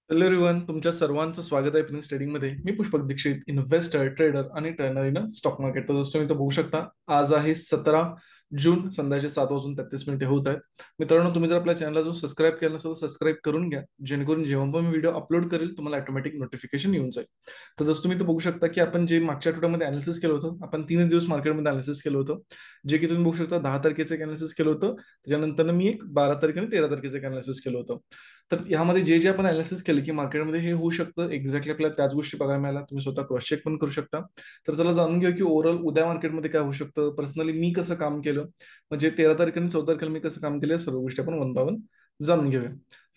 Hello everyone, तुमच्या सर्वांचं स्वागत आहे प्रिन्स ट्रेडिंगमध्ये. मी पुष्पक दीक्षित, इन्व्हेस्टर, ट्रेडर आणि ट्रेनर इन स्टॉक मार्केट. तर दोस्तों, तुम्ही बघू शकता आज आहे 17 जून, संध्याचे 7:33 होत आहेत. मित्रांनो, तुम्ही जर आपल्या चॅनलला जो सबस्क्राईब केला नसेल तर सबस्क्राईब करून घ्या, जेणेकरून जेव्हा पण मी व्हिडिओ अपलोड करेल तुम्हाला ऑटोमॅटिक नोटिफिकेशन येऊन जाईल. तर जसं तुम्ही बघू शकता की आपण जे मागच्या आठवड्यामध्ये अनालिसिस केलं होतं, आपण 3 दिवस मार्केटमध्ये अनालिसिस केलं होतं, जे की तुम्ही बघू शकता 10 तारखेचं एक अनालिसिस केलं होतं. त्याच्यानंतर मी एक 12 तारीख आणि 13 तारखेचं एक अनालिसिस केलं होतं. तर यामध्ये जे जे आपण अनालिसिस केले की मार्केटमध्ये हे होऊ शकतं, एक्झॅक्टली आपल्याला त्याच गोष्टी बघायला मिळाल्या. तुम्ही स्वतः क्रॉस चेक पण करू शकता. तर चला जाणून घेऊ की ओव्हरऑल उद्या मार्केटमध्ये काय होऊ शकतं, पर्सनली मी कसं काम केलं, म्हणजे 13 तारखेला आणि 14 तारखेला मी कसं काम केलं, या सर्व गोष्टी आपण वन बाय वन जाणून घेऊया.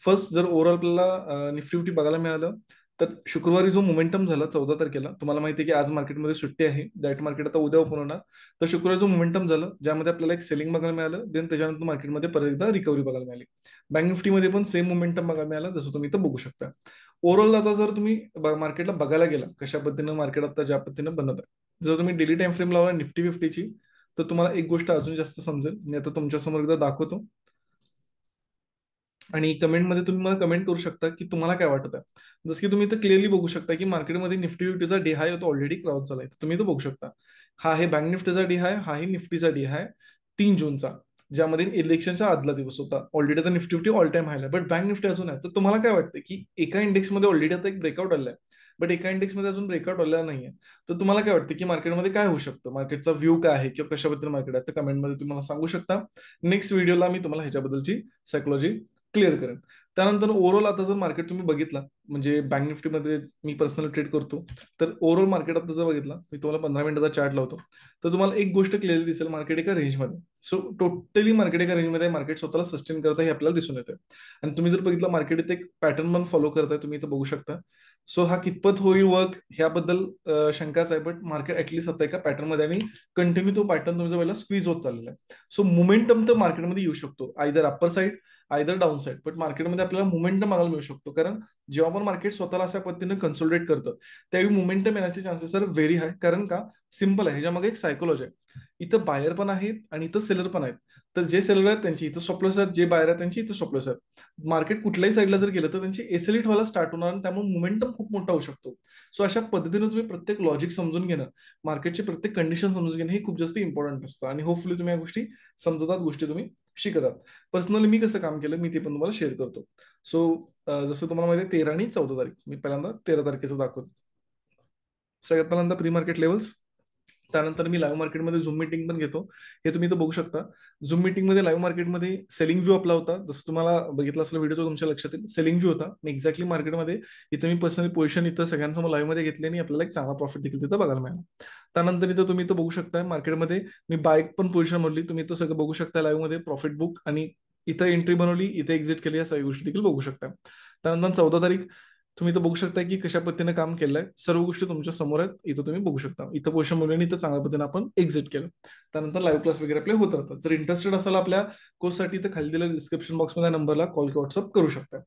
फर्स्ट, जर ओव्हरऑल आपल्याला निफ्टी फिफ्टी बघायला मिळालं तर शुक्रवारी जो मोमेंटम झाला 14 तारखेला, तुम्हाला माहिती आहे की आज मार्केटमध्ये सुट्टी आहे, दॅट मार्केट आता उद्या ओपन होणार. तर शुक्रवारी जो मोमेंटम झालं, ज्यामध्ये आपल्याला एक सेलिंग बघायला मिळालं, देन त्याच्यानंतर मार्केटमध्ये परत एकदा रिकव्हरी बघायला मिळाली. बँक निफ्टीमध्ये पण सेम मोमेंटम बघायला मिळाला, जसं तुम्ही इथं बघू शकता. ओव्हरऑल आता जर तुम्ही मार्केटला बघायला गेला कशा पद्धतीनं मार्केट आता ज्या पद्धतीनं बनत आहे, जर तुम्ही डेली टाइम फ्रेम लावला निफ्टी फिफ्टीची, तर तुम्हाला एक गोष्ट अजून जास्त समजेल. मी आता तुमच्या समोर एकदा दाखवतो आणि कमेंटमध्ये तुम्ही मला कमेंट करू शकता की तुम्हाला काय वाटत आहे. जसं की तुम्ही इथं क्लिअरली बघू शकता की मार्केटमध्ये निफ्टी फिफ्टीचा डे हाय तो ऑलरेडी क्रॉस झालाय. तुम्ही इथं बघू शकता, हा आहे बँक निफ्टीचा डे हाय, हा आहे निफ्टीचा डे हाय 3 जूनचा, ज्यामध्ये इलेक्शनचा आदला दिवस होता. ऑलरेडी आता निफ्टी फिफ्टी ऑल टाइम हायला, बट बँक निफ्टी अजून आहे. तर तुम्हाला काय वाटतं की एका इंडेक्समध्ये ऑलरेडी आता एक ब्रेकआउट आलाय, बट एका इंडेक्समध्ये अजून ब्रेकआउट आलेला नाहीये. तर तुम्हाला काय वाटतं की मार्केटमध्ये काय होऊ शकतं, मार्केटचा व्ह्यू काय आहे किंवा कशाबद्दल मार्केट आहे, तर कमेंटमध्ये तुम्ही मला सांगू शकता. नेक्स्ट व्हिडिओला मी तुम्हाला ह्याच्याबद्दलची सायकोलॉजी क्लिअर करेन. त्यानंतर ओव्हरऑल आता जर मार्केट तुम्ही बघितला, म्हणजे बँक निफ्टीमध्ये मी पर्सनल ट्रेड करतो, तर ओव्हरऑल मार्केट आता जर बघितला, मी तुम्हाला 15 मिनिटाचा चार्ट लावतो, तर तुम्हाला एक गोष्ट क्लिअरली दिसेल, मार्केट एका रेंजमध्ये. सो टोटली मार्केट एका रेंजमध्ये, मार्केट स्वतःला सस्टेन करत आहे हे आपल्याला दिसून येतं. आणि तुम्ही जर बघितलं मार्केट इथे एक पॅटर्न पण फॉलो करताय, तुम्ही इथं बघू शकता. सो हा कितपत होईल वर्क ह्याबद्दल शंकाच आहे, बट मार्केट ऍटलीस्ट आता एका पॅटर्नमध्ये आणि कंटिन्यू तो पॅटर्न तुमच्या वेळेला स्क्वीज होत चाललेला आहे. सो मुमेंटम तर मार्केटमध्ये येऊ शकतो, either upper side either down side, but मार्केटमध्ये आपल्याला मुमेंटम बघायला मिळू शकतो. कारण जेव्हा पण मार्केट स्वतःला अशा पद्धतीने कन्सोलिडेट करतं, त्यावेळी मुमेंटम येण्याचे चान्सेस आर व्हेरी हाय. कारण का, सिम्पल आहे, ह्याच्यामागे एक सायकोलॉजी आहे. इथं बायर पण आहेत आणि इथं सेलर पण आहेत. तर जे सेलर आहेत त्यांची इथं स्टॉप लॉस आहेत, जे बायर आहेत त्यांची इथं स्टॉप लॉस आहेत. मार्केट कुठल्याही साईडला जर गेलं तर त्यांची एसिलिट व्हायला स्टार्ट होणार आणि त्यामुळे मुमेंटम खूप मोठा होऊ शकतो. सो अशा पद्धतीने तुम्ही प्रत्येक लॉजिक समजून घेणं, मार्केटची प्रत्येक कंडिशन समजून घेणं हे खूप जास्त इम्पॉर्टंट असतं. आणि होपफुली तुम्ही या गोष्टी समजतात, गोष्टी तुम्ही शिकत आहात. पर्सनली मी कसं काम केलं मी ते पण तुम्हाला शेअर करतो. सो जसं तुम्हाला माहिती आहे 13 आणि 14 तारीख, मी पहिल्यांदा 13 तारखेचं दाखवतो. सगळ्यात पहिल्यांदा प्री मार्केट लेवल्स, त्यानंतर मी लाईव्ह मार्केटमध्ये झूम मीटिंग पण घेतो. हे तुम्ही इथं बघू शकता. झूम मीटिंगमध्ये लाईव्ह मार्केटमध्ये सेलिंग व्ह्यू आपला होता, जसं तुम्हाला बघितलं असलं व्हिडिओ तो तुमच्या लक्षात येईल. सेलिंग व्ह्यू होता आणि एक्झॅक्टली मार्केटमध्ये इथं मी पर्सनली पोझिशन इथं सगळ्यांसमोर लाईव्ह मध्ये घेतली आणि आपल्याला एक चांगला प्रॉफिट देखील तिथं बघायला मिळाला. त्यानंतर इथं तुम्ही इथं बघू शकता मार्केटमध्ये मी बाय पण पोझिशन बनवली, तुम्ही इथं सगळं बघू शकता लाईव्ह मध्ये प्रॉफिट बुक, आणि इथं एंट्री बनवली, इथे एक्झिट केली, या सगळ्या गोष्टी देखील बघू शकता. त्यानंतर 14 तारीख, तुम्ही इथं बघू शकता की कशा पद्धतीने काम केलंय, सर्व गोष्टी तुमच्या समोर आहेत. इथं तुम्ही बघू शकता, इथं पोझिशन बनवली, इथं चांगल्या पद्धतीने आपण एक्झिट केलं. त्यानंतर लाईव्ह क्लास वगैरे आपले होत राहतात. जर इंटरेस्टेड असाल आपल्या कोर्ससाठी, तर खाली दिलेल्या डिस्क्रिप्शन बॉक्समध्ये नंबरला कॉल किंवा व्हॉट्सअप करू शकता.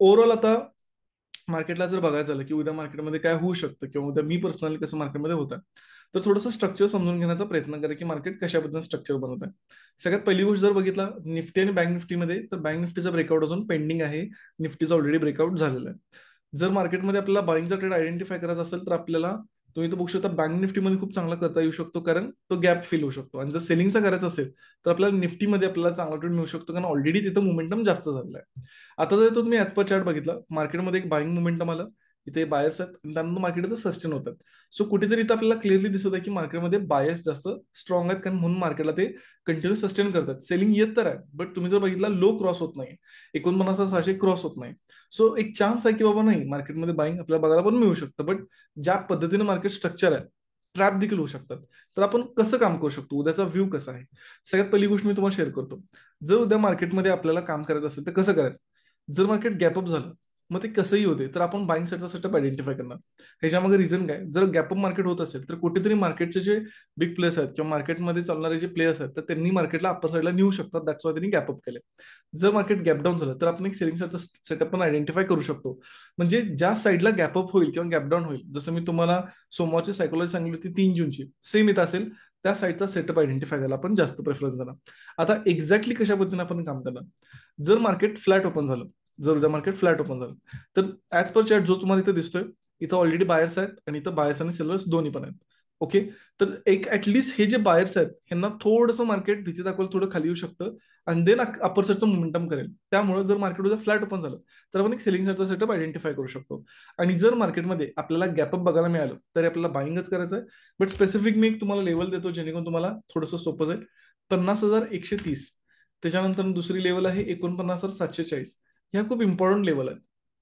ओव्हरऑल आता मार्केटला जर बघायचं झालं की उद्या मार्केटमध्ये काय होऊ शकतं किंवा उद्या मी पर्सनली कसं मार्केटमध्ये होतं, तर थोडंसं स्ट्रक्चर समजून घेण्याचा प्रयत्न करा की मार्केट कशाबद्दल स्ट्रक्चर बनवत आहे. सगळ्यात पहिली गोष्ट जर बघितला निफ्टी आणि बँक निफ्टीमध्ये, तर बँक निफ्टीचा ब्रेकआउट अजून पेंडिंग आहे, निफ्टीचा ऑलरेडी ब्रेकआउट झालेला आहे. जर मार्केटमध्ये आपल्याला बाईंगचा ट्रेड आयडेंटिफाय करायचा असेल तर आपल्याला, तुम्ही तर बघू शकता, बँक निफ्टीमध्ये खूप चांगला करता येऊ शकतो, कारण तो गॅप फिल होऊ शकतो. आणि जर सेलिंगचा करायचा असेल तर आपल्याला निफ्टीमध्ये आपल्याला चांगला ट्रेड मिळू शकतो, कारण ऑलरेडी तिथं मोमेंटम जास्त झालेला आहे. आता जर तो तुम्ही ऍज पर चार्ट बघितला, मार्केटमध्ये एक बाईंग मोमेंटम आलं, इथे बायर्स आहेत आणि त्यानंतर मार्केट इथं सस्टेन होतात. सो कुठेतरी इथं आपल्याला क्लिअरली दिसत आहे की मार्केटमध्ये बायर्स जास्त स्ट्रॉंग आहेत, कारण म्हणून मार्केटला ते कंटिन्यू सस्टेन करतात. सेलिंग येत तर आहे, बट तुम्ही जर बघितला लो क्रॉस होत नाही, 49,600 क्रॉस होत नाही. सो एक चान्स आहे की बाबा नाही, मार्केटमध्ये बाईंग आपल्याला बघायला पण मिळू शकतं. बट ज्या पद्धतीने मार्केट स्ट्रक्चर आहे, ट्रॅप देखील होऊ शकतात. तर आपण कसं काम करू शकतो, उद्याचा व्ह्यू कसा आहे, सगळ्यात पहिली गोष्ट मी तुम्हाला शेअर करतो. जर उद्या मार्केटमध्ये आपल्याला काम करायचं असेल तर कसं करायचं. जर मार्केट गॅपअप झालं, मग ते कसंही होते, तर आपण बाईंग साईडचा सेटअप आयडेंटिफाय करणार. ह्याच्यामागे रिझन काय, जर गॅपअप मार्केट होत असेल तर कुठेतरी मार्केटचे जे बिग प्लेयर्स आहेत किंवा मार्केटमध्ये चालणारे जे प्लेयर्स आहेत, तर त्यांनी मार्केटला अप्पर साईडला नेऊ शकतात. दॅट्स वाय त्यांनी गॅपअप केले. जर मार्केट गॅप डाऊन झालं तर आपण एक सेलिंग साईडचा सेटअप पण आयडेंटिफाय करू शकतो. म्हणजे ज्या साईडला गॅपअप होईल किंवा गॅप डाऊन होईल, जसं मी तुम्हाला सोमवारची सायकोलॉजी सांगितली होती 3 जूनची, सेम इथं असेल, त्या साईडचा सेटअप आयडेंटिफाय करायला आपण जास्त प्रेफरन्स देणार. आता एक्झॅक्टली कशा पद्धतीने आपण काम करणार. जर मार्केट फ्लॅट ओपन झालं, जर उद्या मार्केट फ्लॅट ओपन झालं तर ऍज पर चॅट जो तुम्हाला इथं दिसतोय, इथं ऑलरेडी बायर्स आहेत आणि इथं बायर्स आणि सेलर्स दोन्ही पण आहेत. ओके, तर एक ऍटलिस्ट हे जे बायर्स आहेत ह्यांना थोडंसं मार्केट भीती दाखवायला थोडं खाली येऊ शकतं आणि देन अपर साईडचं मोमेंटम करेल. त्यामुळे जर मार्केट उद्या फ्लॅट ओपन झालं तर आपण एक सेलिंग साईडचा सेटअप आयडेंटिफाय करू शकतो. आणि जर मार्केटमध्ये आपल्याला गॅपअप बघायला मिळालं तरी आपल्याला बाईंगच करायचं आहे. बट स्पेसिफिक मी एक तुम्हाला लेवल देतो जेणेकरून तुम्हाला थोडंसं सोपं जाईल. 50,130. त्याच्यानंतर दुसरी लेवल आहे 49,740. ह्या खूप इम्पॉर्टंट लेवल आहेत.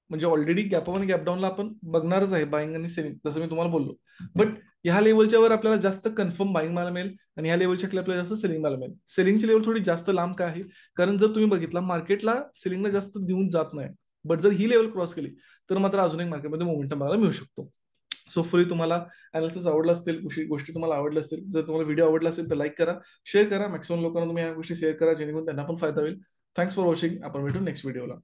म्हणजे ऑलरेडी गॅपअप आणि गॅपडाऊनला आपण बघणारच आहे बाईंग आणि सेलिंग, जसं मी तुम्हाला बोललो. बट ह्या लेवलच्या वर आपल्याला जास्त कन्फर्म बाईंग मला मिळेल आणि ह्या लेवलच्या खाली आपल्याला जास्त सेलिंग मला मिळेल. सेलिंगची लेवल थोडी जास्त लांब का आहे, कारण जर तुम्ही बघितला मार्केटला सेलिंगला जास्त देऊन जात नाही. बट जर ही लेवल क्रॉस केली तर मात्र अजून एक मार्केटमध्ये मोमेंटम बघायला मिळू शकतो. सो फुली तुम्हाला अनालिसिस आवडला असतील, गोष्टी तुम्हाला आवडल्या असतील, जर तुम्हाला व्हिडिओ आवडला असेल तर लाईक करा, शेअर करा. मॅक्सिमम लोकांना तुम्ही ह्या गोष्टी शेअर करा जेणेकरून त्यांना पण फायदा होईल. Thanks for watching. आपण भेटू नेक्स्ट व्हिडिओला.